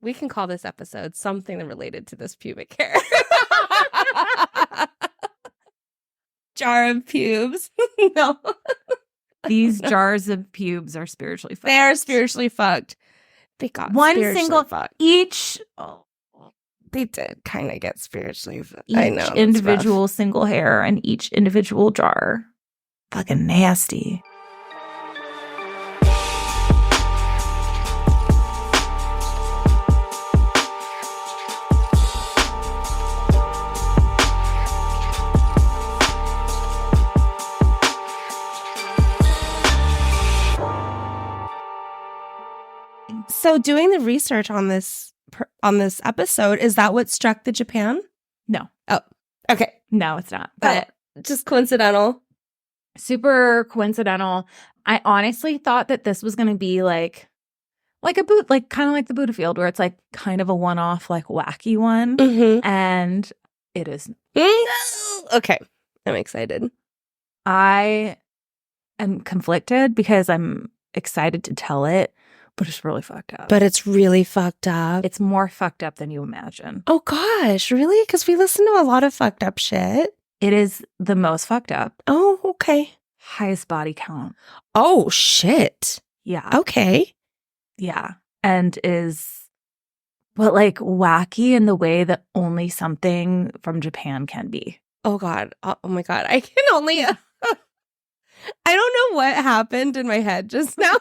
We can call this episode something related to this pubic hair. Jar of pubes. No. These jars of pubes are spiritually fucked. They are spiritually fucked. They got one spiritually single fucked. each. They did kind of get spiritually fucked. Each I know. individual single hair and each individual jar. Fucking nasty. So doing the research on this episode, is that what struck the Japan? No. Oh, okay. No, it's not. But just coincidental. Super coincidental. I honestly thought that this was going to be like a boot, like kind of like the Buddha Field, where it's like kind of a one-off, like wacky one. Mm-hmm. And it is. Okay. I'm excited. I am conflicted because I'm excited to tell it, but it's really fucked up. But it's really fucked up. It's more fucked up than you imagine. Oh, gosh. Really? Because we listen to a lot of fucked up shit. It is the most fucked up. Oh, okay. Highest body count. Oh, shit. Yeah. Okay. Yeah. And but like wacky in the way that only something from Japan can be. Oh, God. Oh, my God. I can only... I don't know what happened in my head just now.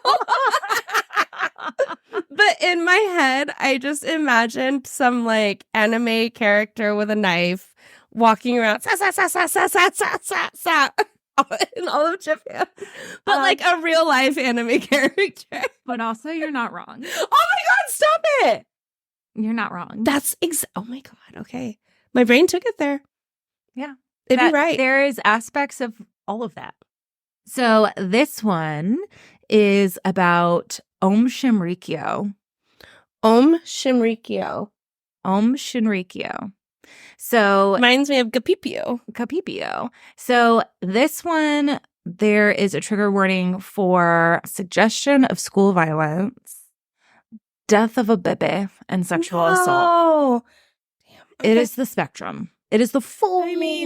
But in my head, I just imagined some like anime character with a knife walking around in all of Japan. But like a real life anime character. But also, you're not wrong. Oh my God, stop it. You're not wrong. That's oh my God. Okay. My brain took it there. Yeah. It'd be right. There is aspects of all of that. So this one is about Aum Shinrikyo. Aum Shinrikyo. Aum Shinrikyo. So reminds me of Capipio. So this one, there is a trigger warning for suggestion of school violence, death of a bebe, and sexual assault. Damn. Okay. It is the spectrum. It is the full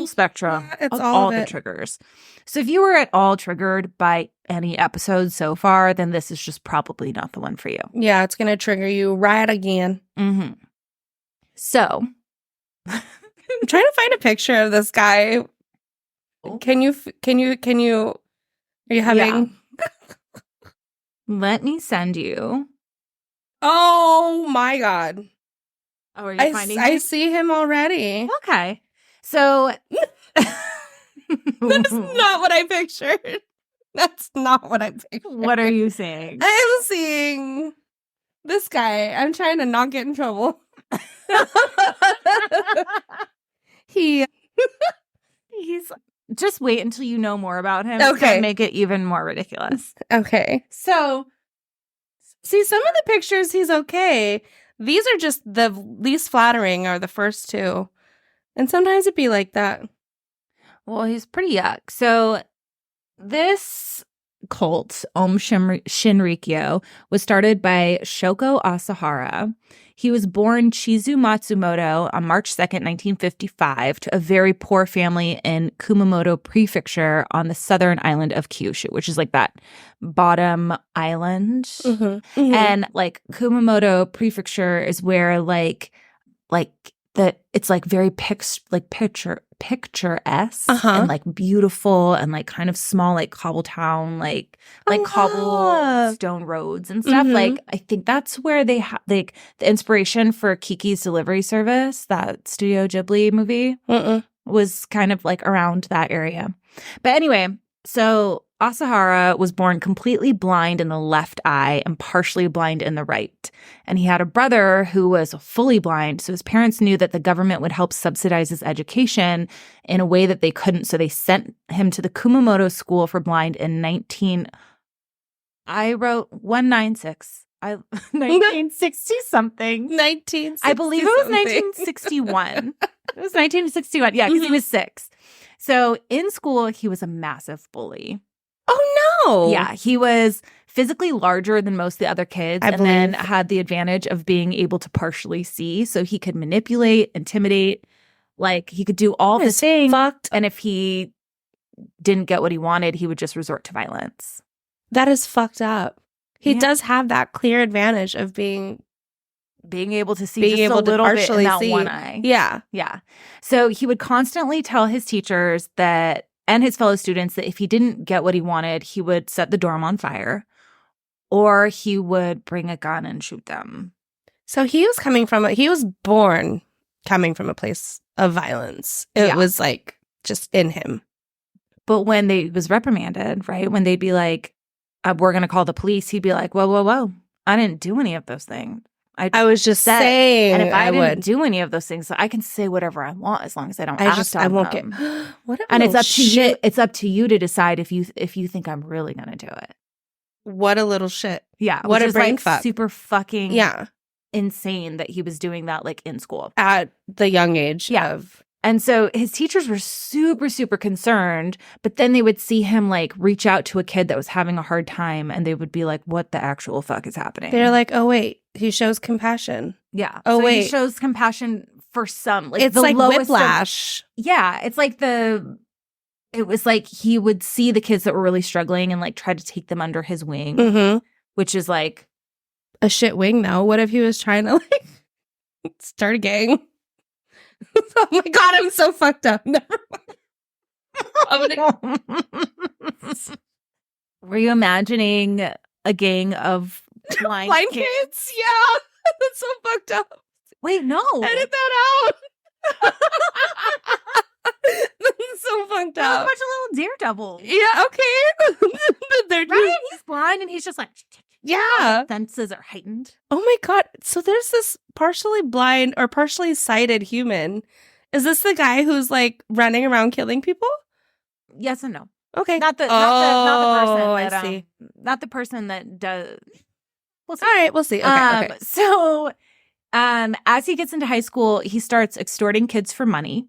spectrum it's of all of the triggers. So if you were at all triggered by any episode so far, then this is just probably not the one for you. Yeah, it's going to trigger you right again. Mm-hmm. So I'm trying to find a picture of this guy. Can you, are you having? Yeah. Let me send you. Oh my God. Oh, are you finding him? I see him already. Okay. So that is not what I pictured. That's not what I pictured. What are you saying? I'm seeing this guy. I'm trying to not get in trouble. He's just wait until you know more about him. Okay. To make it even more ridiculous. Okay. So see, some of the pictures he's okay. These are just the least flattering are the first two. And sometimes it'd be like that. Well, he's pretty yuck. So this cult, Aum Shinrikyo, was started by Shoko Asahara. He was born Chizu Matsumoto on March 2nd, 1955, to a very poor family in Kumamoto Prefecture on the southern island of Kyushu, which is like that bottom island. Mm-hmm. Mm-hmm. And like Kumamoto Prefecture is where it's like very picturesque and like beautiful and like kind of small, like cobbletown, like cobblestone roads and stuff. Mm-hmm. Like I think that's where they have like the inspiration for Kiki's Delivery Service, that Studio Ghibli movie, was kind of like around that area. But anyway, so Asahara was born completely blind in the left eye and partially blind in the right. And he had a brother who was fully blind. So his parents knew that the government would help subsidize his education in a way that they couldn't. So they sent him to the Kumamoto School for Blind in 1960 something. 1960 I believe it was 1961. It was 1961. Yeah, because he was 6. So in school, he was a massive bully. Oh, no. Yeah, he was physically larger than most of the other kids, and then had the advantage of being able to partially see. So he could manipulate, intimidate, like he could do all the things. And if he didn't get what he wanted, he would just resort to violence. That is fucked up. He does have that clear advantage of being able to see just a little bit in that one eye. Yeah. Yeah. So he would constantly tell his teachers that, and his fellow students, that if he didn't get what he wanted, he would set the dorm on fire or he would bring a gun and shoot them. So he was born coming from a place of violence. It was like just in him. But when they was reprimanded, right, when they'd be like, we're going to call the police, he'd be like, whoa, whoa, whoa. I didn't do any of those things. I was just saying. And if I didn't do any of those things, I can say whatever I want as long as I don't act on I won't them. get. What a and it's little up to you. It's up to you to decide if you think I'm really going to do it. What a little shit. Yeah. What a brain like fuck. Super fucking insane that he was doing that like in school. At the young age of. And so his teachers were super, super concerned, but then they would see him like reach out to a kid that was having a hard time and they would be like, what the actual fuck is happening? They're like, oh, wait, he shows compassion. Yeah. Oh, so wait. He shows compassion for some. Like it's the like lowest whiplash. It's like it was like he would see the kids that were really struggling and like try to take them under his wing, which is like. A shit wing, though. What if he was trying to like start a gang? Oh my God, I'm so fucked up. Never mind. Were you imagining a gang of blind kids? Yeah. That's so fucked up. Wait, no. Edit that out. That's so fucked up. A bunch of little daredevils. Yeah, okay. They're right? He's blind and he's just like... Yeah. Senses are heightened. Oh my God. So there's this partially blind or partially sighted human. Is this the guy who's like running around killing people? Yes and no. Okay. Not the person that, I see. Not the person that does. We'll see. All right, we'll see. Okay. So as he gets into high school, he starts extorting kids for money.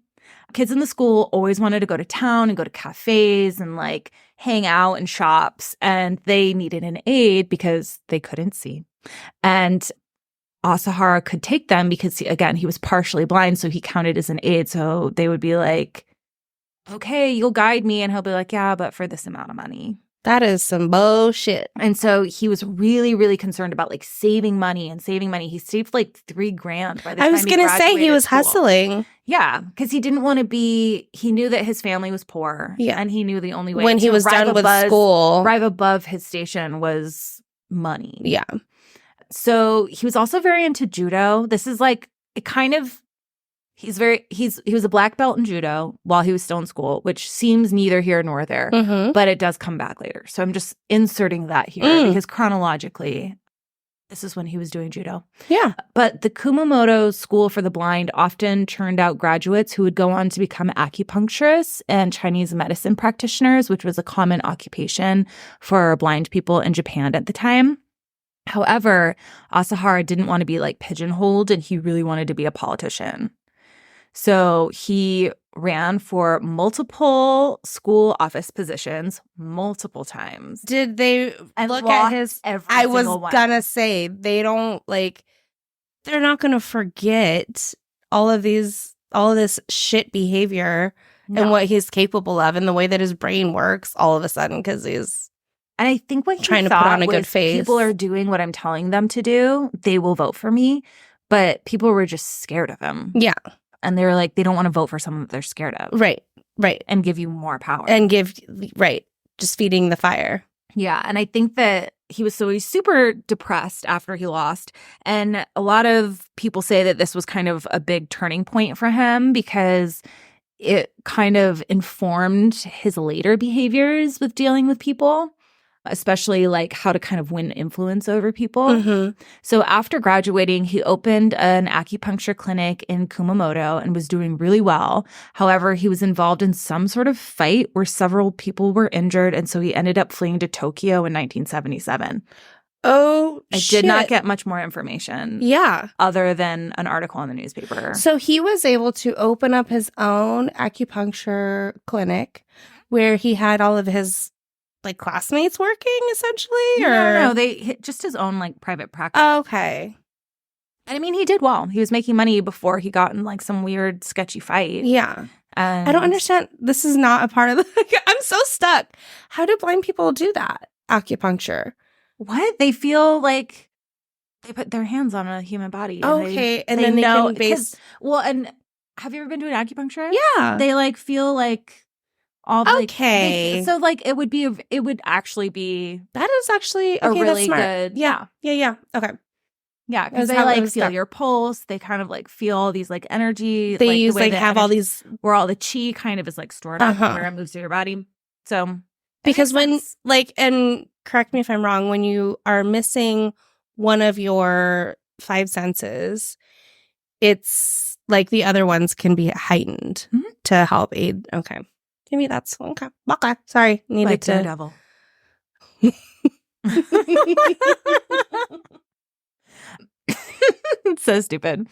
Kids in the school always wanted to go to town and go to cafes and like hang out in shops, and they needed an aide because they couldn't see. And Asahara could take them because, he was partially blind, so he counted as an aide. So they would be like, okay, you'll guide me. And he'll be like, yeah, but for this amount of money. That is some bullshit. And so he was really, really concerned about like saving money. He saved like $3,000 by the time I was going to say he was hustling. Yeah, because he didn't want to he knew that his family was poor. Yeah. And he knew the only way when he was done with school, arrive above his station was money. Yeah. So he was also very into judo. This is like, it kind of, he was a black belt in judo while he was still in school, which seems neither here nor there, but it does come back later. So I'm just inserting that here because chronologically, this is when he was doing judo. Yeah. But the Kumamoto School for the Blind often turned out graduates who would go on to become acupuncturists and Chinese medicine practitioners, which was a common occupation for blind people in Japan at the time. However, Asahara didn't want to be like pigeonholed, and he really wanted to be a politician. So he ran for multiple school office positions multiple times. Did they look at his? I was gonna say they're not gonna forget all of this shit behavior and what he's capable of, and the way that his brain works. All of a sudden, because he's. And I think what he trying to put on a good face. People are doing what I'm telling them to do. They will vote for me, but people were just scared of him. Yeah. And they were like, they don't want to vote for someone that they're scared of. Right. And give you more power. And just feeding the fire. Yeah. And I think that he's super depressed after he lost. And a lot of people say that this was kind of a big turning point for him because it kind of informed his later behaviors with dealing with people, especially like how to kind of win influence over people. So after graduating, he opened an acupuncture clinic in Kumamoto and was doing really well. However, he was involved in some sort of fight where several people were injured, and so he ended up fleeing to Tokyo in 1977. Oh, I did not get much more information. Yeah. Other than an article in the newspaper. So he was able to open up his own acupuncture clinic where he had all of his like classmates working essentially? Or No, they just his own like private practice. Okay. And I mean, he did well. He was making money before he got in like some weird sketchy fight. Yeah. And I don't understand. This is not a part of the I'm so stuck. How do blind people do that? Acupuncture. What? They feel like they put their hands on a human body. Okay. And then they can base. Well, and have you ever been to an acupuncturist? Yeah. They like feel like all okay. So like it would actually be that is actually a really that's smart. good. Yeah. Okay. Yeah, because they like feel your pulse. They kind of like feel all these like energy. They use like have all these where all the chi kind of is like stored up where it moves through your body. So because when like, and correct me if I'm wrong, when you are missing one of your 5 senses, it's like the other ones can be heightened to help aid. Okay, maybe that's okay. Okay, sorry, needed like to. Daredevil. It's so stupid.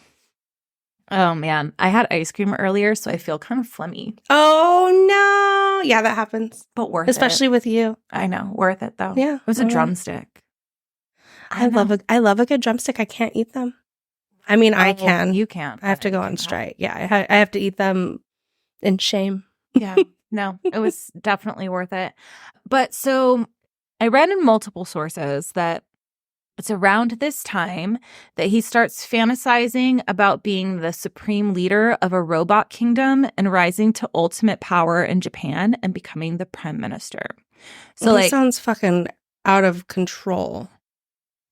Oh man, I had ice cream earlier, so I feel kind of phlegmy. Oh no, yeah, that happens, but worth especially it. with you. I know, worth it though. Yeah, it was a drumstick. I love a good drumstick. I can't eat them. I mean, I can. You can't. I have to go on strike. Yeah, I have to eat them in shame. Yeah, no, it was definitely worth it. But so I read in multiple sources that it's around this time that he starts fantasizing about being the supreme leader of a robot kingdom and rising to ultimate power in Japan and becoming the prime minister. So that sounds fucking out of control.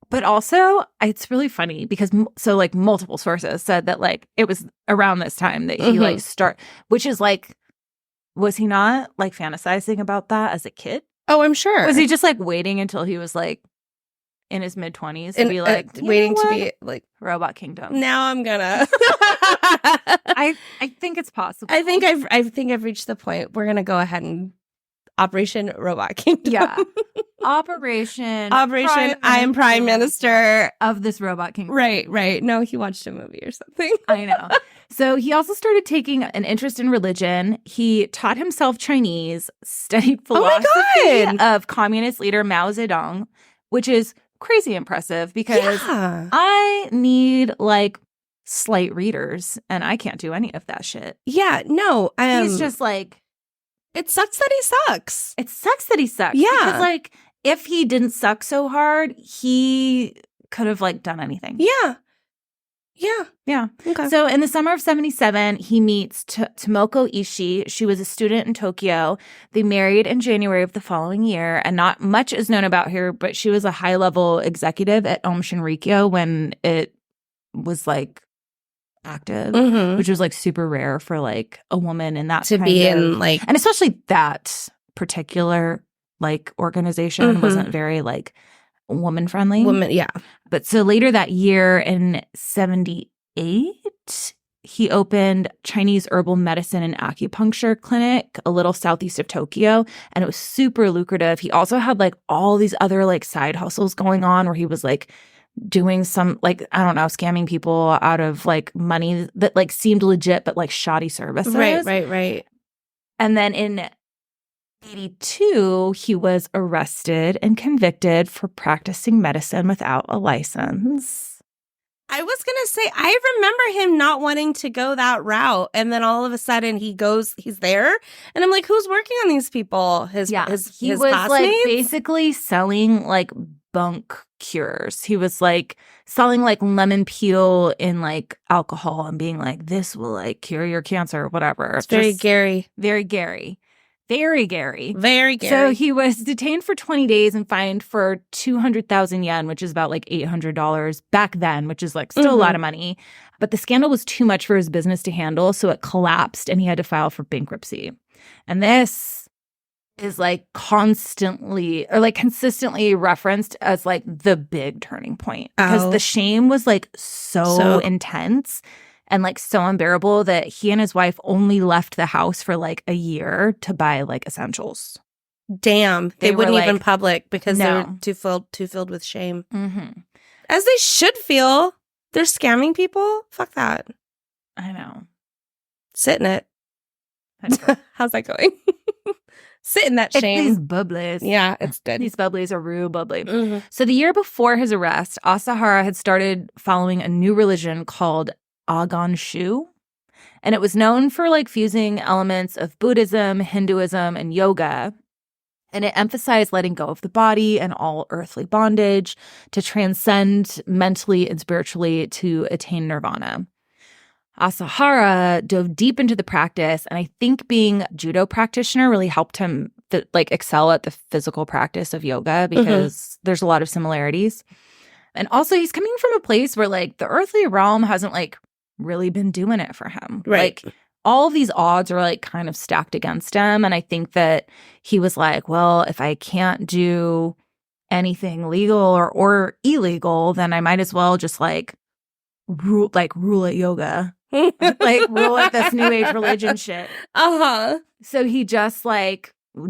But also, it's really funny because so like multiple sources said that like it was around this time that he like which is like, was he not like fantasizing about that as a kid? Oh, I'm sure. Was he just like waiting until he was like in his mid-20s to be like waiting to be like Robot Kingdom? Now I'm gonna. I think it's possible. I think I've reached the point. We're gonna go ahead and Operation Robot Kingdom. Yeah. Operation. I am Prime Minister of this Robot Kingdom. Right. No, he watched a movie or something. I know. So he also started taking an interest in religion. He taught himself Chinese, studied philosophy of communist leader Mao Zedong, which is crazy impressive because I need like slight readers and I can't do any of that shit. Yeah, no. He's just like, it sucks that he sucks. It sucks that he sucks. Yeah. Because like if he didn't suck so hard, he could have like done anything. Yeah. Okay. So in the summer of 1977, he meets Tomoko Ishii. She was a student in Tokyo. They married in January of the following year, and not much is known about her, but she was a high-level executive at Aum Shinrikyo when it was like active, which was like super rare for like a woman in that to be in like, and especially that particular like organization wasn't very like woman friendly. Yeah. But so later that year in 1978, he opened Chinese herbal medicine and acupuncture clinic a little southeast of Tokyo, and it was super lucrative. He also had like all these other like side hustles going on where he was like doing some like, I don't know, scamming people out of like money that like seemed legit but like shoddy services. Right. And then in 1982, he was arrested and convicted for practicing medicine without a license. I was going to say, I remember him not wanting to go that route. And then all of a sudden he's there. And I'm like, who's working on these people? His he was classmates? Like basically selling like bunk cures. He was like selling like lemon peel in like alcohol and being like, this will like cure your cancer or whatever. It's very Gary. Very Gary. Very Gary. Very Gary. So he was detained for 20 days and fined for 200,000 yen, which is about like $800 back then, which is like still a lot of money. But the scandal was too much for his business to handle, so it collapsed and he had to file for bankruptcy. And this is like constantly or like consistently referenced as like the big turning point because the shame was like so intense and like so unbearable that he and his wife only left the house for like a year to buy like essentials. Damn. They wouldn't even public because they were too filled with shame. As they should feel. They're scamming people. Fuck that. I know. Sit in it. How's that going? sit in that shame. It's these bubblies. Yeah, it's good. These bubblies are real bubbly. Mm-hmm. So the year before his arrest, Asahara had started following a new religion called Aum Shu. And it was known for like fusing elements of Buddhism, Hinduism, and yoga. And it emphasized letting go of the body and all earthly bondage to transcend mentally and spiritually to attain nirvana. Asahara dove deep into the practice, and I think being a judo practitioner really helped him excel at the physical practice of yoga because there's a lot of similarities. And also he's coming from a place where like the earthly realm hasn't like really been doing it for him. Right. Like all of these odds are like kind of stacked against him. And I think that he was like, well, if I can't do anything legal or illegal, then I might as well just rule at yoga. Rule at this new age religion shit. So he just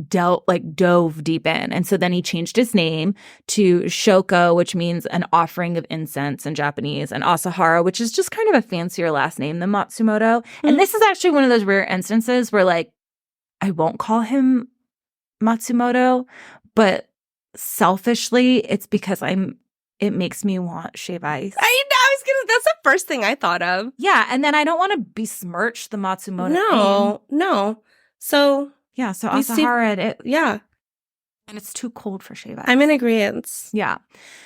dove deep in. And so then he changed his name to Shoko, which means an offering of incense in Japanese, and Asahara, which is just kind of a fancier last name than Matsumoto. And this is actually one of those rare instances where I won't call him Matsumoto, but selfishly it's because it makes me want shave ice. That's the first thing I thought of. Yeah, and then I don't want to besmirch the Matsumoto name. No. So yeah, so Asahara, yeah. And it's too cold for shave ice. I'm in agreement. Yeah.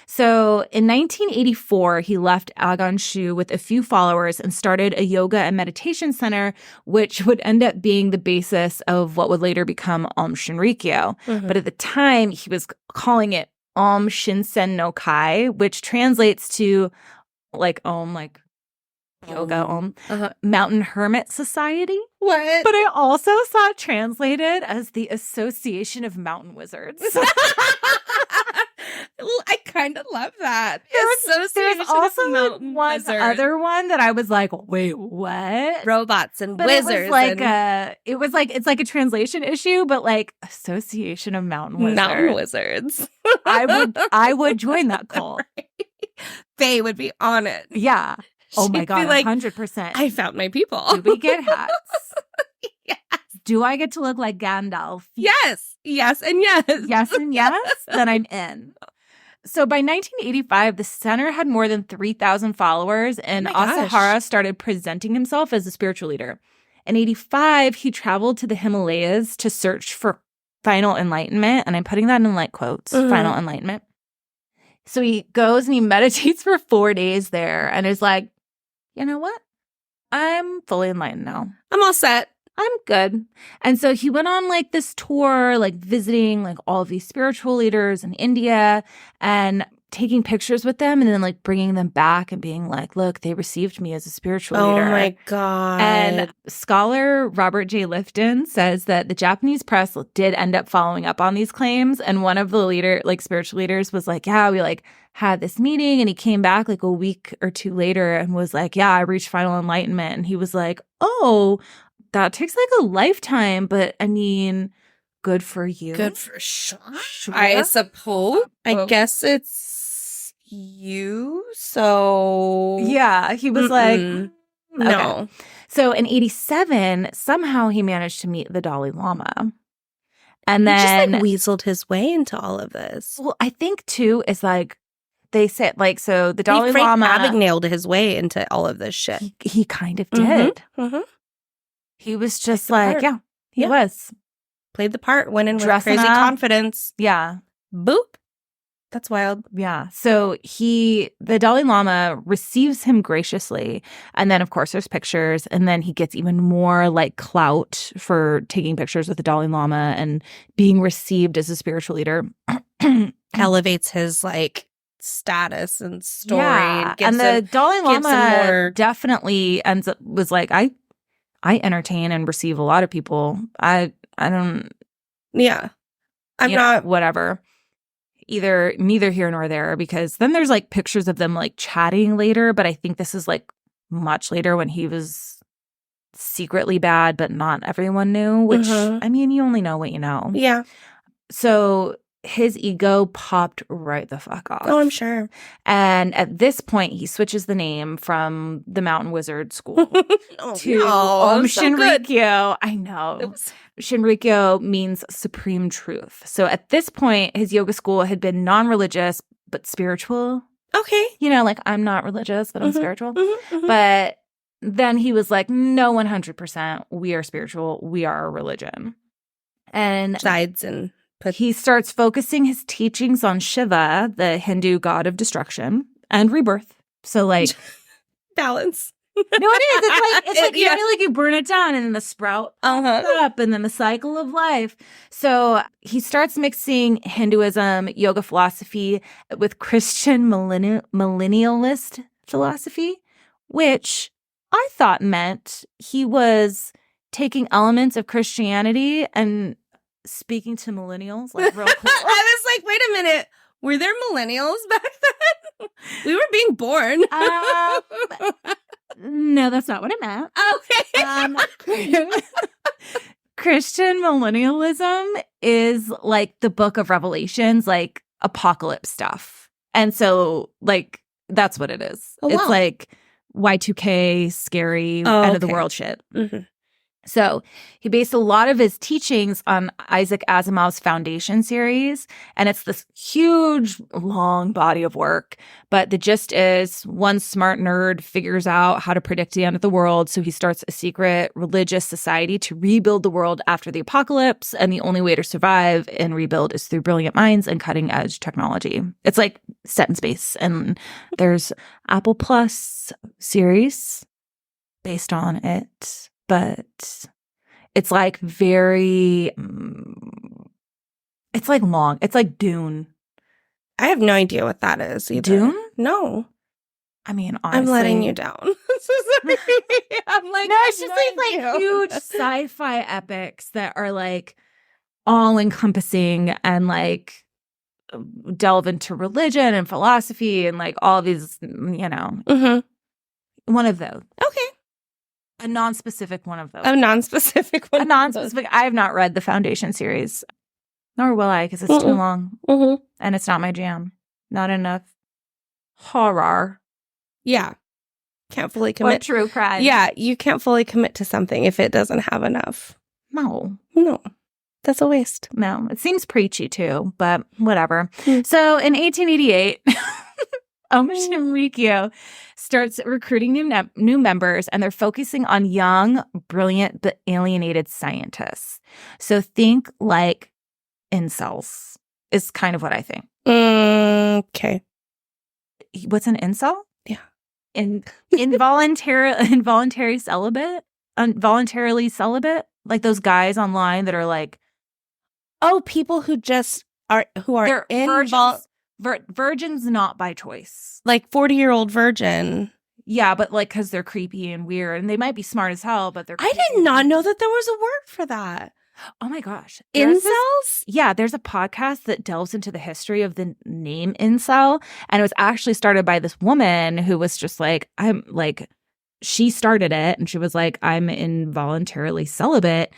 So in 1984, he left Aum Shu with a few followers and started a yoga and meditation center, which would end up being the basis of what would later become Aum Shinrikyo. But at the time, he was calling it Aum Shinsen no Kai, which translates to yoga Mountain Hermit Society. What? But I also saw it translated as the Association of Mountain Wizards. I kind of love that. There's also one other one that I was like, wait, what? Robots and wizards. It's like a translation issue, but Association of Mountain Wizards. Mountain Wizards. I would join that cult. Right. They would be on it. Yeah. Oh my God, 100%. I found my people. Do we get hats? Yes. Do I get to look like Gandalf? Yes. Yes and yes. Yes and yes? Then I'm in. So by 1985, the center had more than 3,000 followers, and Asahara started presenting himself as a spiritual leader. In 85, he traveled to the Himalayas to search for final enlightenment, and I'm putting that in quotes, final enlightenment. So he goes and he meditates for 4 days there and is like, you know what? I'm fully enlightened now. I'm all set. I'm good. And so he went on this tour, visiting all of these spiritual leaders in India and taking pictures with them and then bringing them back and being like, look, they received me as a spiritual leader. Oh my God. And scholar Robert J. Lifton says that the Japanese press did end up following up on these claims. And one of the spiritual leaders was like, yeah, we had this meeting, and he came back a week or two later and was like, yeah, I reached final enlightenment. And he was like, oh, that takes a lifetime, but I mean, good for you. Good for sure. I suppose. I guess it's you. So yeah, he was like, no. Okay. So in 87, somehow he managed to meet the Dalai Lama. And then he just weaseled his way into all of this. Well, I think too is they said so the Dalai Lama Abagnaled his way into all of this shit. He kind of did. He was just he was. Played the part, went in with crazy confidence. Yeah. Boop. That's wild. Yeah. So the Dalai Lama receives him graciously. And then, of course, there's pictures. And then he gets even more clout for taking pictures with the Dalai Lama and being received as a spiritual leader. Elevates his status and story. Yeah. And the Dalai Lama definitely was I entertain and receive a lot of people. I don't. Yeah. I'm not. Whatever. Neither here nor there, because then there's pictures of them chatting later. But I think this is much later when he was secretly bad, but not everyone knew, which I mean, you only know what you know. Yeah. So his ego popped right the fuck off. Oh, I'm sure. And at this point, he switches the name from the Mountain Wizard School to Aum Shinrikyo. I know. Shinrikyo means supreme truth. So at this point, his yoga school had been non-religious, but spiritual. Okay. You know, like, I'm not religious, but I'm spiritual. But then he was like, no, 100%, we are spiritual. We are a religion. And he starts focusing his teachings on Shiva, the Hindu god of destruction and rebirth. So, like, balance. No, it is. It's like you feel like you burn it down and then the sprout up and then the cycle of life. So he starts mixing Hinduism, yoga philosophy with Christian millennialist philosophy, which I thought meant he was taking elements of Christianity and speaking to millennials, like, real cool. I was like, wait a minute. Were there millennials back then? We were being born. No, that's not what I meant. Okay. Christian millennialism is like the book of Revelations, like apocalypse stuff. And so, like, that's what it is. Oh, it's wow. like Y2K, scary, end of the world shit. Mm-hmm. So he based a lot of his teachings on Isaac Asimov's Foundation series, and it's this huge, long body of work. But the gist is one smart nerd figures out how to predict the end of the world, so he starts a secret religious society to rebuild the world after the apocalypse, and the only way to survive and rebuild is through brilliant minds and cutting-edge technology. It's like set in space, and there's Apple Plus series based on it. But it's like very, it's like long. It's like Dune. I have no idea what that is either. Dune? No. I mean, honestly. I'm letting you down. I'm like, no, it's just like huge sci-fi epics that are like all encompassing and like delve into religion and philosophy and like all these, you know. Mm-hmm. One of those. Okay. A non-specific one of those. A non-specific one. A non-specific. I have not read the Foundation series, nor will I, because it's too long, and it's not my jam. Not enough horror. Yeah, can't fully commit. Or true crime. Yeah, you can't fully commit to something if it doesn't have enough. No, that's a waste. No, it seems preachy too, but whatever. So in 1888. Aum Shinrikyo starts recruiting new members, and they're focusing on young, brilliant, but alienated scientists. So think like incels is kind of what I think. Okay. What's an incel? Yeah. Involuntary celibate? Involuntarily celibate? Like those guys online that are like... Oh, people who just are... They're virgins not by choice. Like 40-year-old virgin. Yeah, but like because they're creepy and weird, and they might be smart as hell, but they're creepy. I did not know that there was a word for that. Oh my gosh. Incels? There's a podcast that delves into the history of the name incel, and it was actually started by this woman who was just like, she started it, and she was like, I'm involuntarily celibate.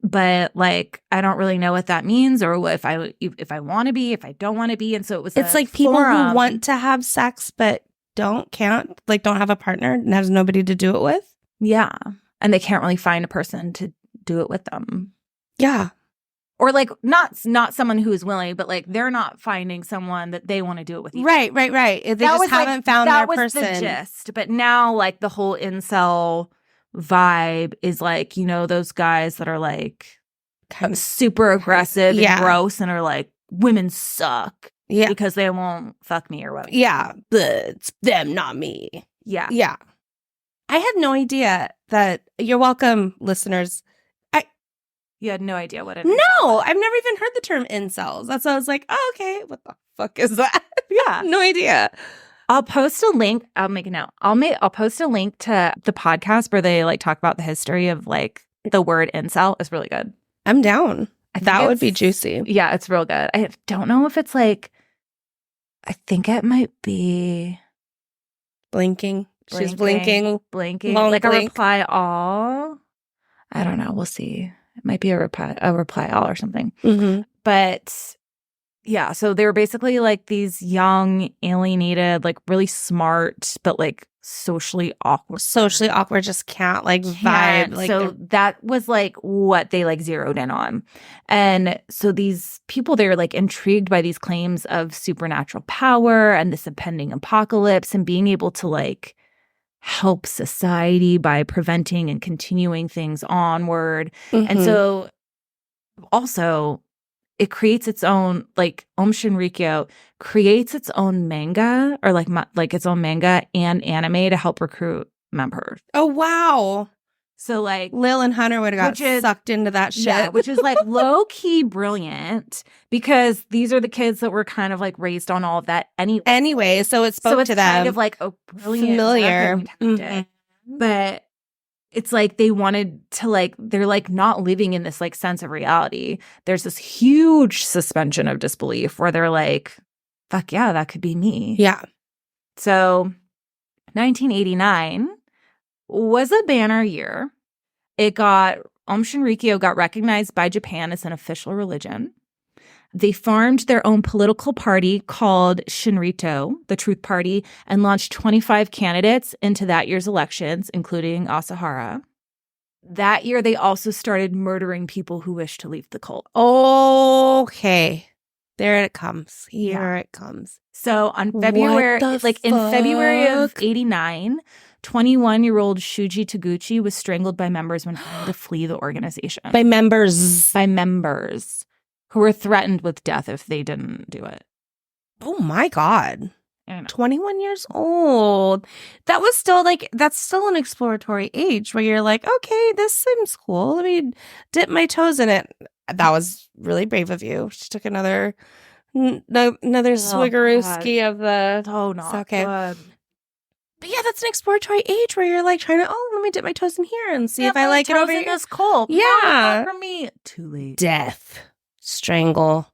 But like, I don't really know what that means, or if I want to be, if I don't want to be. And so it's like people who want to have sex but don't have a partner and has nobody to do it with. Yeah. And they can't really find a person to do it with them. Yeah. Or like not someone who is willing, but like they're not finding someone that they want to do it with either. Right. They just haven't found their person. That was the gist. But now like the whole incel vibe is like, you know, those guys that are like kind of super aggressive and gross and are like, women suck because they won't fuck me or whatever. Yeah, but it's them, not me. Yeah. I had no idea that. You're welcome, listeners. You had no idea what it is. No, I've never even heard the term incels. That's why I was like, oh, okay, what the fuck is that? Yeah. No idea. I'll post a link. I'll make a note. I'll post a link to the podcast where they like talk about the history of like the word incel. It's really good. I'm down. That would be juicy. Yeah, it's real good. I don't know if it's like, I think it might be blinking. She's blinking. Like a reply all. I don't know. We'll see. It might be a reply all or something. Mm-hmm. But Yeah, so they were basically like these young, alienated, like really smart, but like socially awkward. Just can't like vibe. Like so that was like what they like zeroed in on. And so these people, they were like intrigued by these claims of supernatural power and this impending apocalypse and being able to like help society by preventing and continuing things onward. And so also it creates its own, like Aum Shinrikyo creates its own manga or like its own manga and anime to help recruit members. Oh, wow. So like Lil and Hunter would have got sucked into that shit. Yeah, which is like low key brilliant because these are the kids that were kind of like raised on all of that anyway. So it spoke to them. Kind of like a brilliant familiar. But it's like they wanted to like, they're like not living in this like sense of reality. There's this huge suspension of disbelief where they're like, fuck yeah, that could be me. Yeah. So 1989 was a banner year. Aum Shinrikyo got recognized by Japan as an official religion. They formed their own political party called Shinrito, the Truth Party, and launched 25 candidates into that year's elections, including Asahara. That year, they also started murdering people who wished to leave the cult. Okay. There it comes. Here it comes. So on February, in February of 89, 21-year-old Shuji Taguchi was strangled by members when trying to flee the organization. By members. Who were threatened with death if they didn't do it. Oh my God. 21 years old. That was still like, that's still an exploratory age where you're like, okay, this seems cool. Let me dip my toes in it. That was really brave of you. She took another swiggerooski of the. Oh, no. Okay. But yeah, that's an exploratory age where you're like trying to, let me dip my toes in here and see if I like it over here. It's cold. Yeah. For me, too late. Death. Strangle.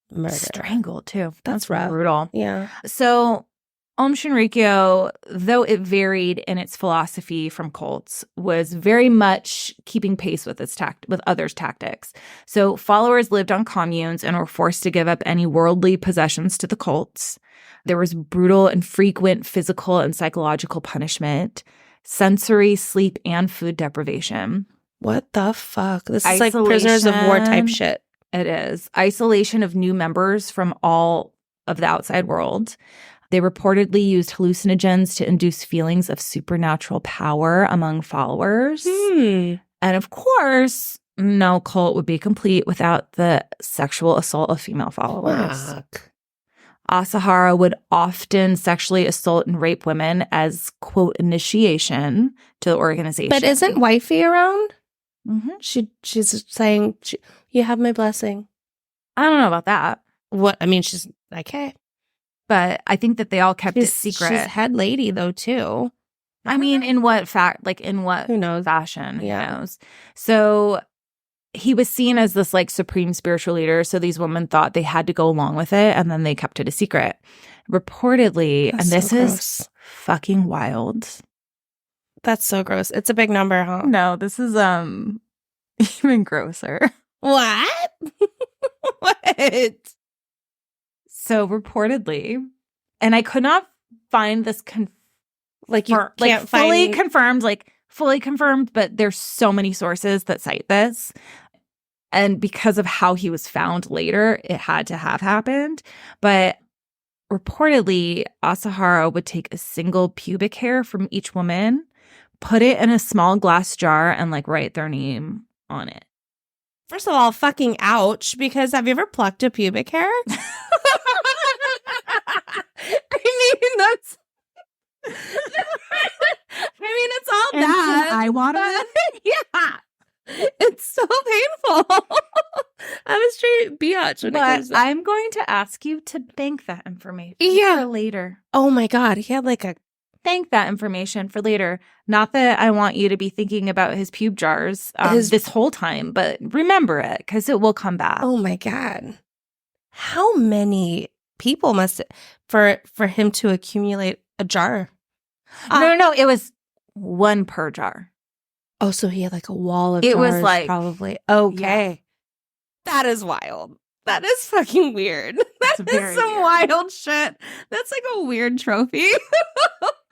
Murder. Strangled, too. That's rough. Brutal. Yeah. So Aum Shinrikyo, though it varied in its philosophy from cults, was very much keeping pace with with others' tactics. So followers lived on communes and were forced to give up any worldly possessions to the cults. There was brutal and frequent physical and psychological punishment, sensory, sleep, and food deprivation. What the fuck? This is like prisoners of war type shit. It is. Isolation of new members from all of the outside world. They reportedly used hallucinogens to induce feelings of supernatural power among followers. And of course, no cult would be complete without the sexual assault of female followers. Fuck. Asahara would often sexually assault and rape women as, quote, initiation to the organization. But isn't wifey around? Mm-hmm. She's saying, you have my blessing. I don't know about that. What? I mean, she's okay. But I think that they all kept it secret. She's head lady, though, too. I mean, in what Who knows? fashion? Yeah. Who knows? So he was seen as this like supreme spiritual leader. So these women thought they had to go along with it. And then they kept it a secret. Reportedly, That's and this so is gross. fucking wild. That's so gross. It's a big number, huh? No, this is even grosser. What? What? So reportedly, and I could not find this fully confirmed, but there's so many sources that cite this. And because of how he was found later, it had to have happened. But reportedly, Asahara would take a single pubic hair from each woman, put it in a small glass jar, and like write their name on it. First of all, fucking ouch, because have you ever plucked a pubic hair? It's all that. Eye water? Yeah. It's so painful. I'm a straight biatch. But I'm going to ask you to bank that information for later. Oh my God. He had like a... Bank that information for later. Not that I want you to be thinking about his pube jars this whole time, but remember it because it will come back. Oh my God. How many people must for him to accumulate a jar? No. It was one per jar. Oh, so he had like a wall of jars. It was like probably. Okay. Yeah. That is wild. That is fucking weird. That is some weird. Wild shit. That's like a weird trophy.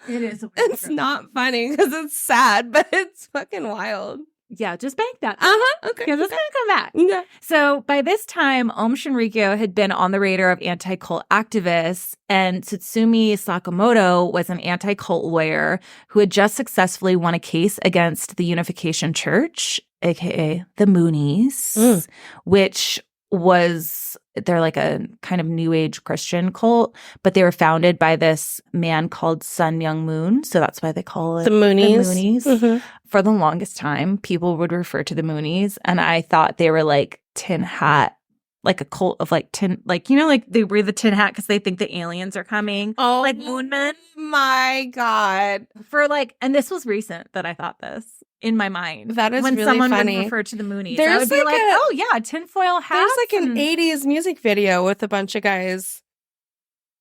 It is. It's not funny because it's sad, but it's fucking wild. Yeah, just bank that. Okay. Because it's going to come back. Yeah. So by this time, Aum Shinrikyo had been on the radar of anti-cult activists, and Tsutsumi Sakamoto was an anti-cult lawyer who had just successfully won a case against the Unification Church, aka the Moonies, which was, they're like a kind of new age Christian cult, but they were founded by this man called Sun Myung Moon. So that's why they call it the Moonies. The Moonies. Mm-hmm. For the longest time, people would refer to the Moonies, and I thought they were like tin hat, like a cult of like tin, like, you know, like they wear the tin hat because they think the aliens are coming. Oh, like moon men. My God. For like, and this was recent that I thought this. In my mind. That is when really someone funny. Would refer to the Moonies. There's I would be like, oh yeah, tinfoil hats. There's like an 80s music video with a bunch of guys.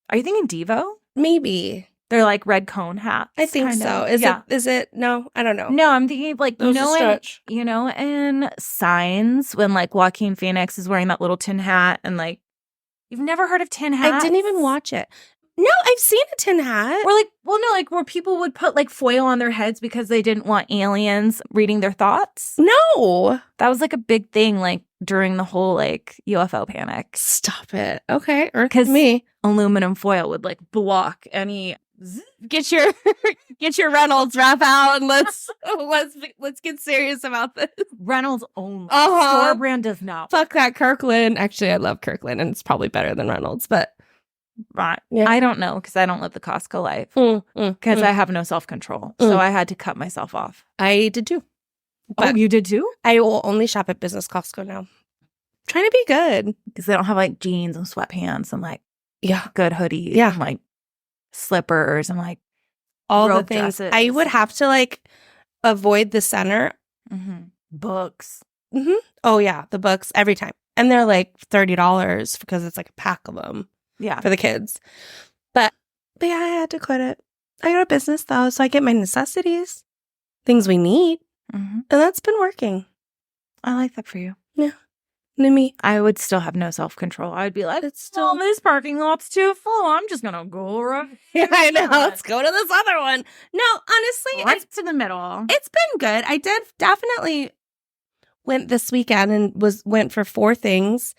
Are you thinking Devo? Maybe. They're like red cone hats. I think so. Is it? No, I don't know. No, I'm thinking like, you know, in Signs when like Joaquin Phoenix is wearing that little tin hat and like, you've never heard of tin hats? I didn't even watch it. No, I've seen a tin hat. Or like, well, no, like where people would put like foil on their heads because they didn't want aliens reading their thoughts. No. That was like a big thing like during the whole like UFO panic. Stop it. Okay. Because aluminum foil would like block any. Get your Reynolds wrap out and let's get serious about this. Reynolds only. Store brand does not. Fuck that Kirkland. Actually, I love Kirkland and it's probably better than Reynolds, but. Right. Yeah. I don't know because I don't live the Costco life because I have no self-control. So I had to cut myself off. I did too. Oh, you did too? I will only shop at business Costco now. I'm trying to be good. Because they don't have like jeans and sweatpants and like good hoodies and like slippers and like all the things. Dresses. I would have to like avoid the center. Mm-hmm. Books. Mm-hmm. Oh yeah, the books every time. And they're like $30 because it's like a pack of them. Yeah. For the kids. But yeah, I had to quit it. I got a business though, so I get my necessities, things we need. Mm-hmm. And that's been working. I like that for you. Yeah. And me. I would still have no self-control. I'd be like, it's still this parking lot's too full. I'm just going to go right. Yeah, I know. Let's go to this other one. No, honestly. Right to the middle. It's been good. I did definitely went this weekend and went for 4 things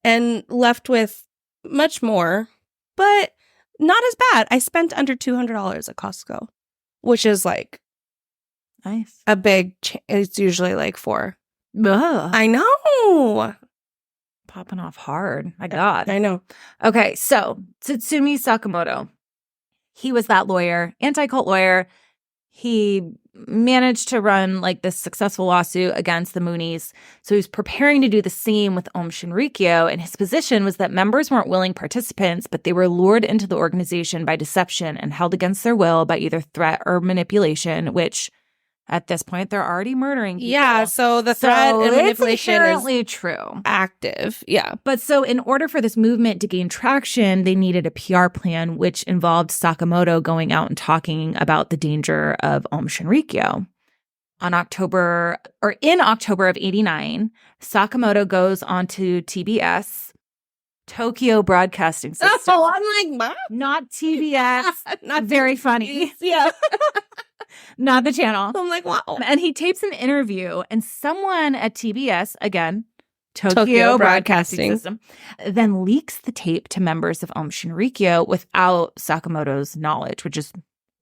and left with much more, but not as bad. I spent under $200 at Costco, which is like nice. A big. It's usually like 4. Ugh. I know. Popping off hard. My God. I know. Okay, so Tsutsumi Sakamoto. He was that lawyer, anti-cult lawyer. He managed to run like this successful lawsuit against the Moonies. So he was preparing to do the same with Aum Shinrikyo, and his position was that members weren't willing participants, but they were lured into the organization by deception and held against their will by either threat or manipulation, which at this point they're already murdering people. Yeah, so the threat and manipulation is true. Active. Yeah. But so in order for this movement to gain traction, they needed a PR plan, which involved Sakamoto going out and talking about the danger of Aum Shinrikyo. In October of 89, Sakamoto goes onto TBS, Tokyo Broadcasting System. Oh, I'm like, Mom? Not TBS. Not very funny. Yeah. Not the channel. I'm like, wow. And he tapes an interview, and someone at TBS, again, Tokyo Broadcasting System, then leaks the tape to members of Aum Shinrikyo without Sakamoto's knowledge, which is,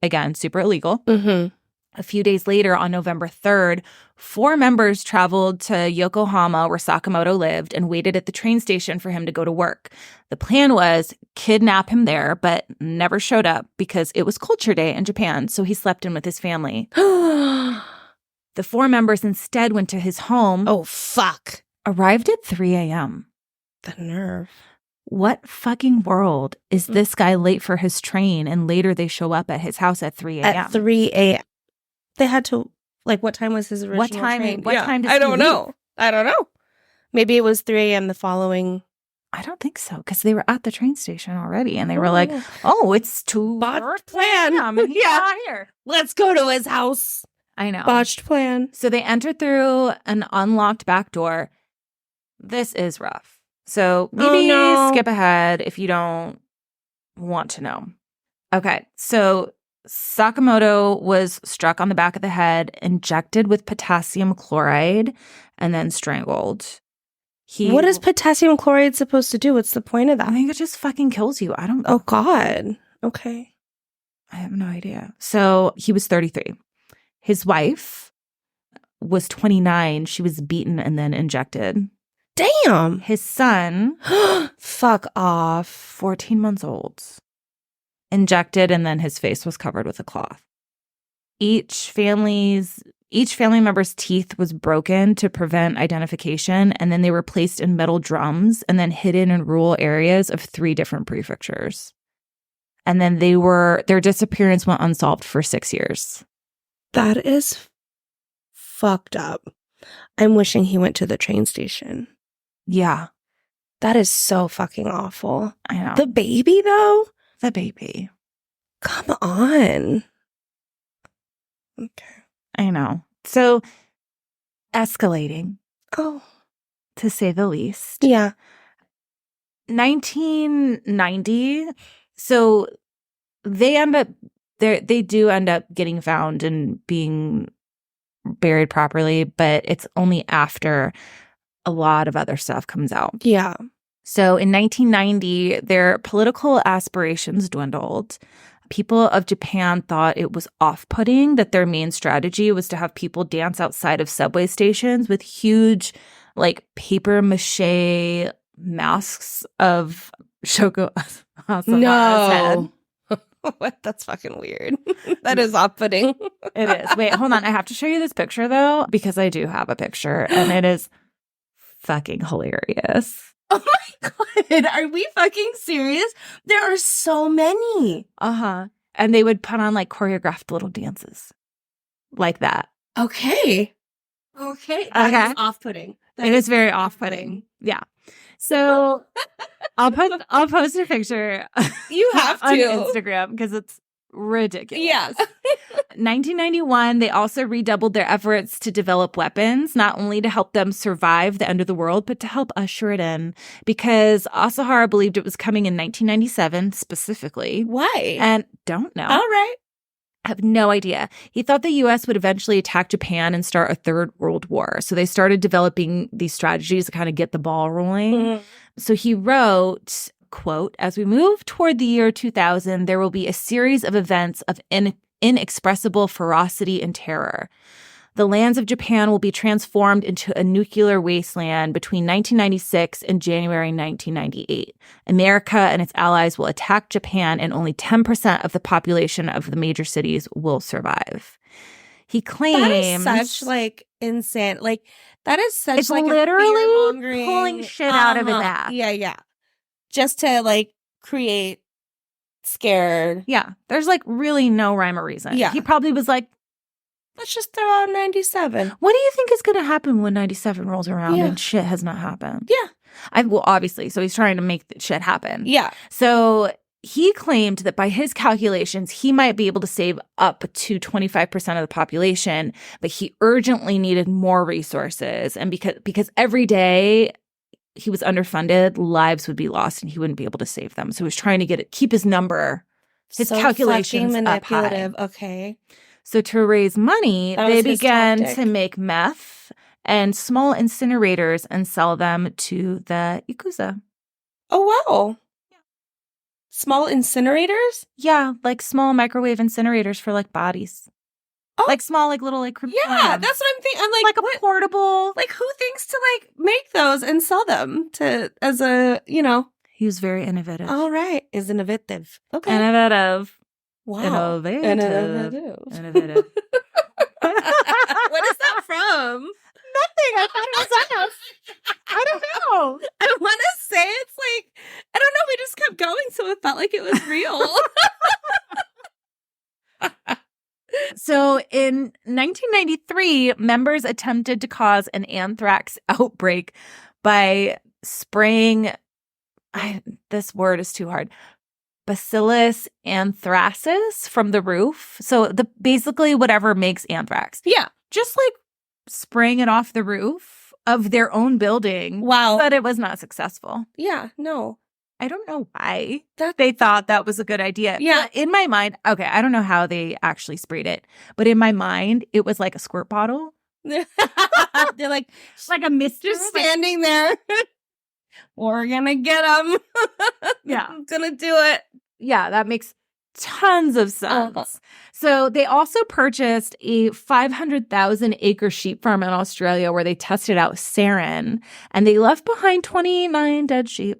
again, super illegal. Mm-hmm. A few days later, on November 3rd, 4 members traveled to Yokohama, where Sakamoto lived, and waited at the train station for him to go to work. The plan was kidnap him there, but never showed up because it was Culture Day in Japan, so he slept in with his family. The 4 members instead went to his home. Oh, fuck. Arrived at 3 a.m. The nerve. What fucking world is this guy late for his train, and later they show up at his house at 3 a.m.? At 3 a.m. They had to, like, what time was his original train? What time does I don't he know. I don't know. Maybe it was 3 a.m. the following. I don't think so, because they were at the train station already, and they were like, oh, it's too botched plan. And he's not here. Let's go to his house. I know. Botched plan. So they entered through an unlocked back door. This is rough. So maybe skip ahead if you don't want to know. Okay, so Sakamoto was struck on the back of the head, injected with potassium chloride, and then strangled. What is potassium chloride supposed to do? What's the point of that? I think it just fucking kills you. I don't know. Oh, God. Okay. I have no idea. So he was 33. His wife was 29. She was beaten and then injected. Damn. His son, fuck off, 14 months old, injected, and then his face was covered with a cloth. Each family member's teeth was broken to prevent identification, and then they were placed in metal drums and then hidden in rural areas of 3 different prefectures. And then their disappearance went unsolved for 6 years. That is fucked up. I'm wishing he went to the train station. Yeah. That is so fucking awful. I know. The baby, though? The baby. Come on. Okay. I know. So, escalating. Oh. To say the least. Yeah. 1990. So, they do end up getting found and being buried properly, but it's only after a lot of other stuff comes out. Yeah. So in 1990, their political aspirations dwindled. People of Japan thought it was off-putting that their main strategy was to have people dance outside of subway stations with huge, like, papier-mâché masks of Shoko Asahara's head. What? That's fucking weird. That is off-putting. It is. Wait, hold on. I have to show you this picture, though, because I do have a picture, and it is fucking hilarious. Oh my God. Are we fucking serious? There are so many. Uh-huh. And they would put on, like, choreographed little dances like that. Okay. That is off-putting. It is very off-putting. Yeah. So I'll post a picture. You have to on Instagram because it's ridiculous. Yes. 1991, they also redoubled their efforts to develop weapons, not only to help them survive the end of the world, but to help usher it in, because Asahara believed it was coming in 1997 specifically. Why? And don't know. All right. I have no idea. He thought the U.S. would eventually attack Japan and start a third world war. So they started developing these strategies to kind of get the ball rolling. Mm-hmm. So he wrote, quote, "As we move toward the year 2000, there will be a series of events of inexpressible ferocity and terror. The lands of Japan will be transformed into a nuclear wasteland between 1996 and January 1998. America and its allies will attack Japan, and only 10% of the population of the major cities will survive." He claims that is such, like, insane. Like, that is such, it's like, literally pulling shit out of his ass. Yeah. Just to, like, create scared. Yeah. There's, like, really no rhyme or reason. Yeah. He probably was like, let's just throw out 97. What do you think is going to happen when 97 rolls around and shit has not happened? Yeah. Well, obviously. So he's trying to make shit happen. Yeah. So he claimed that by his calculations, he might be able to save up to 25% of the population, but he urgently needed more resources. And because every day he was underfunded, lives would be lost and he wouldn't be able to save them. So he was trying to keep his number, his calculations up high. Okay. So to raise money, they began to make meth and small incinerators and sell them to the Yakuza. Oh, wow. Yeah. Small incinerators? Yeah, like small microwave incinerators for, like, bodies. Oh. Like small, like, little, like... Yeah, that's what I'm thinking. I'm like a portable... Like, who thinks to, like, make those and sell them as a, you know... He was very innovative. All right. Is innovative. Okay. Innovative. Wow. Innovative. What is that from? Nothing. I thought it was us. I don't know. I want to say it's like, I don't know. We just kept going, so it felt like it was real. So in 1993, members attempted to cause an anthrax outbreak by spraying, this word is too hard, Bacillus anthracis from the roof. So basically whatever makes anthrax. Yeah. Just like spraying it off the roof of their own building. Wow. But it was not successful. Yeah, no. I don't know why they thought that was a good idea. Yeah. But in my mind, okay, I don't know how they actually sprayed it, but in my mind, it was like a squirt bottle. They're like a mist. Just standing there. We're going to get them. Yeah. I'm going to do it. Yeah, that makes tons of sense. So they also purchased a 500,000 acre sheep farm in Australia where they tested out sarin, and they left behind 29 dead sheep.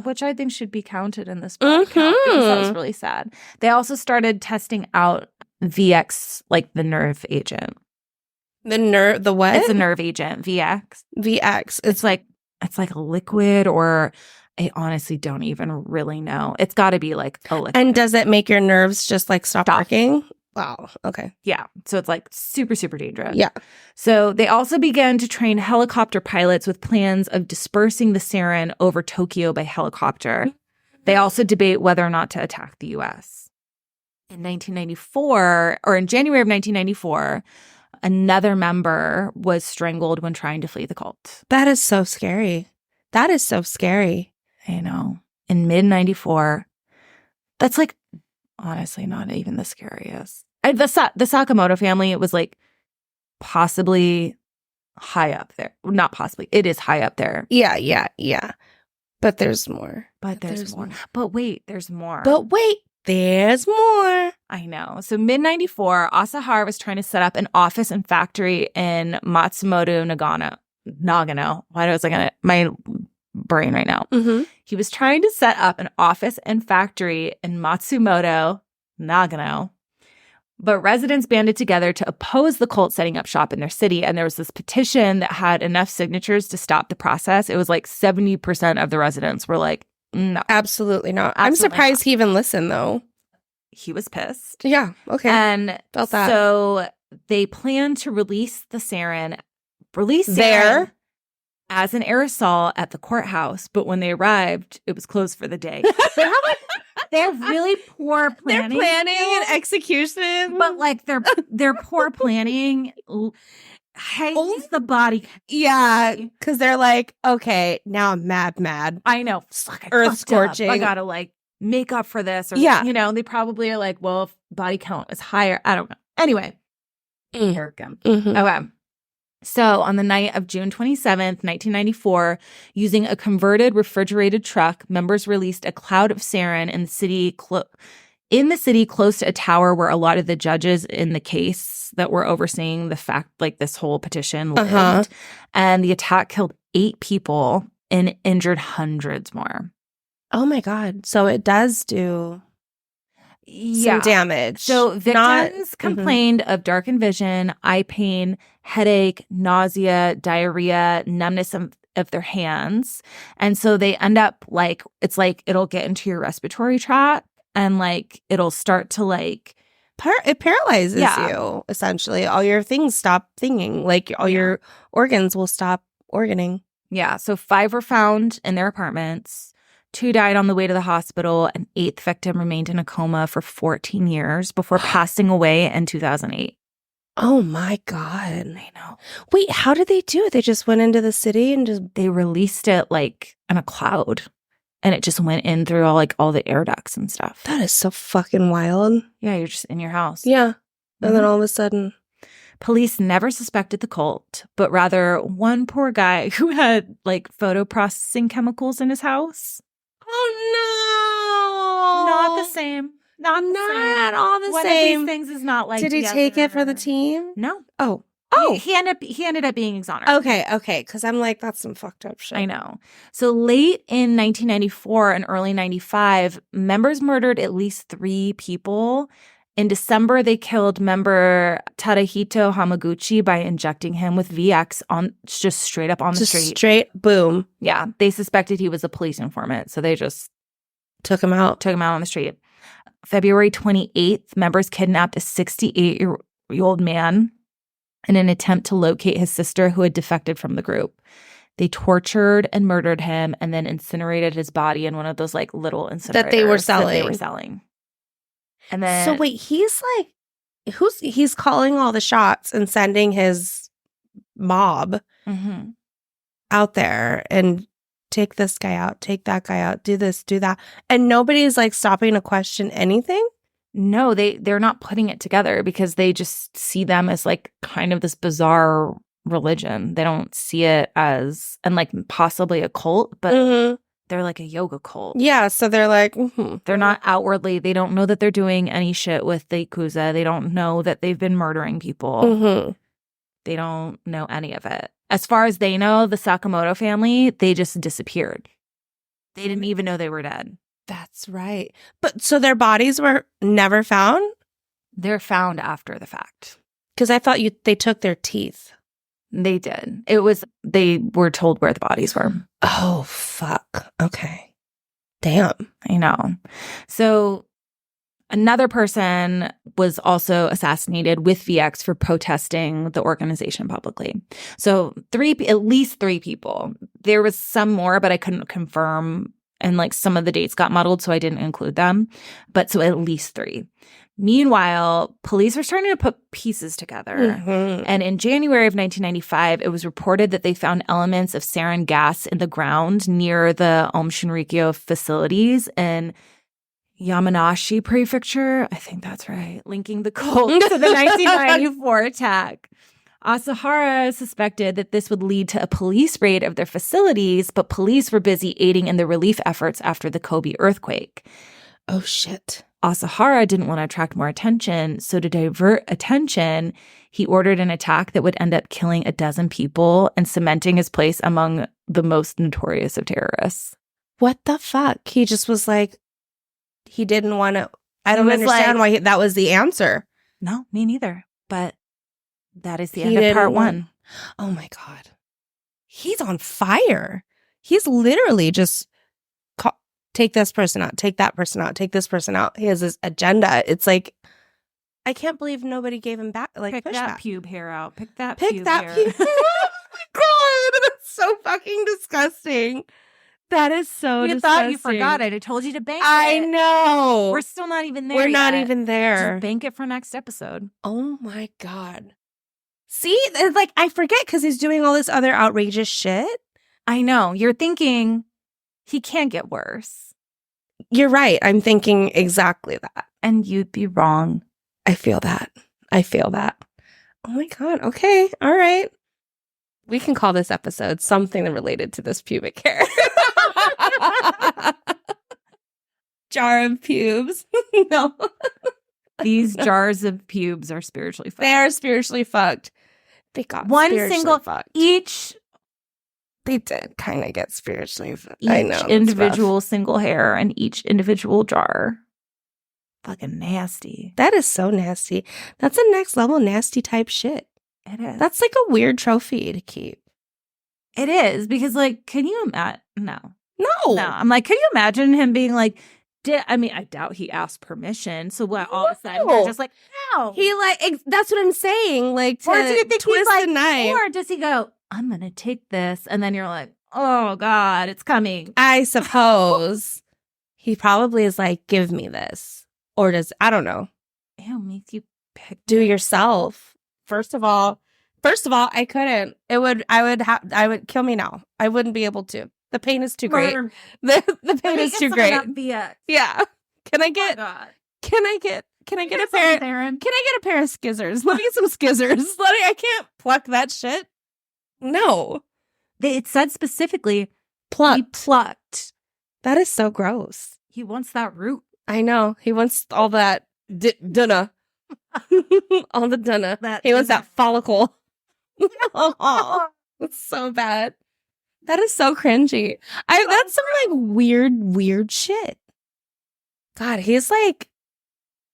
Which I think should be counted in this body count because that was really sad. They also started testing out VX, like the nerve agent. The what? It's a nerve agent, VX. VX. It's like a liquid, or I honestly don't even really know. It's got to be like a liquid. And does it make your nerves just like stop working? Wow. Okay. Yeah. So it's like super, super dangerous. Yeah. So they also began to train helicopter pilots with plans of dispersing the sarin over Tokyo by helicopter. They also debate whether or not to attack the U.S. In 1994, or in January of 1994, another member was strangled when trying to flee the cult. That is so scary. That is so scary. I know. In mid-94, that's like honestly not even the scariest. The Sakamoto family, it was like possibly high up there. Not possibly. It is high up there. Yeah. But there's more. But there's more. But wait, there's more. There's more. I know. So mid-94, Asahara was trying to set up an office and factory in Matsumoto, Nagano. Why was I going to... My brain right now. Mm-hmm. He was trying to set up an office and factory in Matsumoto, Nagano. But residents banded together to oppose the cult setting up shop in their city. And there was this petition that had enough signatures to stop the process. It was like 70% of the residents were like, no. Absolutely not. I'm surprised he even listened, though. He was pissed. Yeah. Okay. And felt that. So they planned to release the sarin. There. As an aerosol at the courthouse. But when they arrived, it was closed for the day. They have really poor planning. They're planning and execution. But like their poor planning hides the body. Yeah, because they're like, okay, now I'm mad. I know. Earth scorching. I gotta like make up for this. Or, they probably are like, well, if body count is higher. I don't know. Anyway. Here it comes. Mm-hmm. Okay. So on the night of June 27th, 1994, using a converted refrigerated truck, members released a cloud of sarin in the city close to a tower where a lot of the judges in the case that were overseeing the fact, like this whole petition lived. And the attack killed 8 people and injured hundreds more. Oh my God. So it does do some damage. So victims complained of darkened vision, eye pain, headache, nausea, diarrhea, numbness of their hands. And so they end up like, it's like it'll get into your respiratory tract and like it'll start to like... It paralyzes you, essentially. All your things stop thinking. Like all your organs will stop organing. Yeah. So 5 were found in their apartments. 2 died on the way to the hospital. An 8th victim remained in a coma for 14 years before passing away in 2008. Oh my God. I know. Wait, how did they do it? They just went into the city and just... They released it like in a cloud. And it just went in through all the air ducts and stuff. That is so fucking wild. Yeah, you're just in your house. Yeah. And then all of a sudden... Police never suspected the cult, but rather one poor guy who had like photo processing chemicals in his house. Oh no! Not the same. Not at all the One same. One of these things is not like. Did he take it for the team? No. Oh. He ended up being exonerated. Okay. Because I'm like, that's some fucked up shit. I know. So late in 1994 and early 95, members murdered at least 3 people. In December, they killed member Tadahito Hamaguchi by injecting him with VX just straight up on the street. Straight boom. Yeah. They suspected he was a police informant, so they just took him out on the street. February 28th, members kidnapped a 68-year-old man in an attempt to locate his sister who had defected from the group. They tortured and murdered him and then incinerated his body in one of those like little incinerators that they were selling. And then, so wait, he's like, he's calling all the shots and sending his mob out there and take this guy out, take that guy out, do this, do that. And nobody's like stopping to question anything. No, they're not putting it together because they just see them as like kind of this bizarre religion. They don't see it as, and like possibly a cult, but they're like a yoga cult. Yeah, so they're like, they're not outwardly, they don't know that they're doing any shit with the Yakuza. They don't know that they've been murdering people. They don't know any of it. As far as they know, the Sakamoto family, they just disappeared. They didn't even know they were dead. That's right. But so their bodies were never found? They're found after the fact. Because I thought they took their teeth. They did. They were told where the bodies were. Oh, fuck. Okay. Damn. I know. So another person was also assassinated with VX for protesting the organization publicly. So at least three people. There was some more, but I couldn't confirm. And like some of the dates got muddled, so I didn't include them. But so at least three. Meanwhile, police were starting to put pieces together. And in January of 1995, it was reported that they found elements of sarin gas in the ground near the Aum Shinrikyo facilities in Yamanashi Prefecture. I think that's right. Linking the cult to the 1994 attack. Asahara suspected that this would lead to a police raid of their facilities, but police were busy aiding in the relief efforts after the Kobe earthquake. Oh, shit. Asahara didn't want to attract more attention, so to divert attention, he ordered an attack that would end up killing 12 people and cementing his place among the most notorious of terrorists. What the fuck? He just was like, he didn't want to. I don't understand why that was the answer. No, me neither. But that is the end of part one. Oh my God. He's on fire. He's literally just take this person out, take that person out, take this person out. He has this agenda. It's like, I can't believe nobody gave him back. Like, pick that pube hair out. Pick that pube hair. Oh my God. That's so fucking disgusting. That is so disgusting. You thought you forgot it. I told you to bank it. I know. We're still not even there We're yet. not even there. Just bank it for next episode. Oh my God. See? It's like, I forget because he's doing all this other outrageous shit. I know. You're thinking he can't get worse. You're right. I'm thinking exactly that. And you'd be wrong. I feel that. Oh my God. Okay. All right. We can call this episode something related to this pubic hair. Jar of pubes. No. These jars of pubes are spiritually fucked. They are spiritually fucked. They got one spiritually single fucked. Each. They did kind of get spiritually fucked. Each I know. Individual single hair and each individual jar. Fucking nasty. That is so nasty. That's a next level nasty type shit. It is. That's like a weird trophy to keep. It is because, like, can you imagine? No. I'm like, can you imagine him being like, I doubt he asked permission. So what? All of a sudden, we're just like, no. He that's what I'm saying. Like, to or do you think twist he's like, the knife. Or does he go, I'm going to take this. And then you're like, oh God, it's coming. I suppose. He probably is like, give me this. Or I don't know. Ew, makes you pick. Do yourself. First of all, I couldn't. I would kill me now. I wouldn't be able to. The pain is too great. The pain is too great. Yeah. Can I get a pair of scissors? Let me get some scissors. I can't pluck that shit. No. It said specifically plucked. He plucked. That is so gross. He wants that root. I know. He wants all that dunna. All the dunna. He wants that follicle. Oh, that's so bad. That is so cringy. That's some weird shit. God, he's like,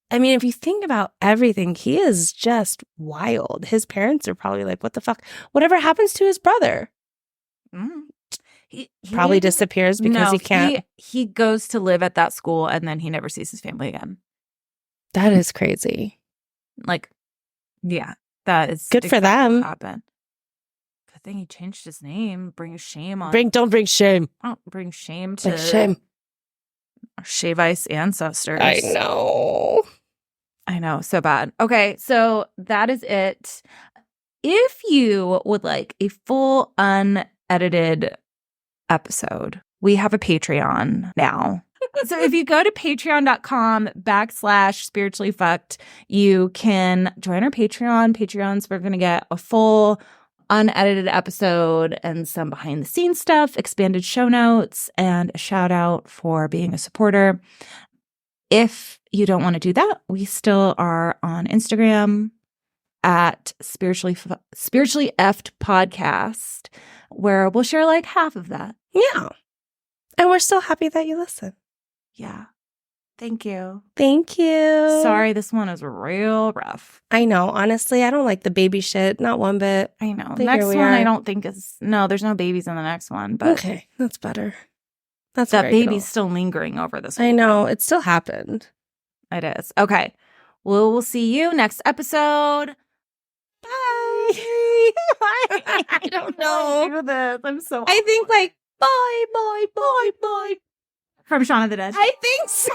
I mean, if you think about everything, he is just wild. His parents are probably like, what the fuck? Whatever happens to his brother? He probably disappears because he can't. He goes to live at that school and then he never sees his family again. That is crazy. Like, yeah, that is good for them. Happen. Good thing he changed his name. Bring shame on. Don't bring shame. Don't bring shame to our Shave Ice ancestors. I know, so bad. Okay, so that is it. if you would like a full unedited episode, we have a Patreon now. So if you go to patreon.com/spirituallyfucked, you can join our Patreon. Patreons, we're going to get a full unedited episode and some behind the scenes stuff, expanded show notes, and a shout out for being a supporter. If you don't want to do that, we still are on Instagram at spiritually effed podcast, where we'll share like half of that. Yeah. And we're still happy that you listen. Yeah. Thank you. Thank you. Sorry, this one is real rough. I know. Honestly, I don't like the baby shit. Not one bit. I know. The next one I don't think is... No, there's no babies in the next one. But okay. That's better. That's that baby's still lingering over this one. I know. It still happened. It is. Okay. Well, we'll see you next episode. Bye. I don't know. Do this. I'm so... I think like, bye, bye, bye, bye. From Shaun of the Dead. I think so.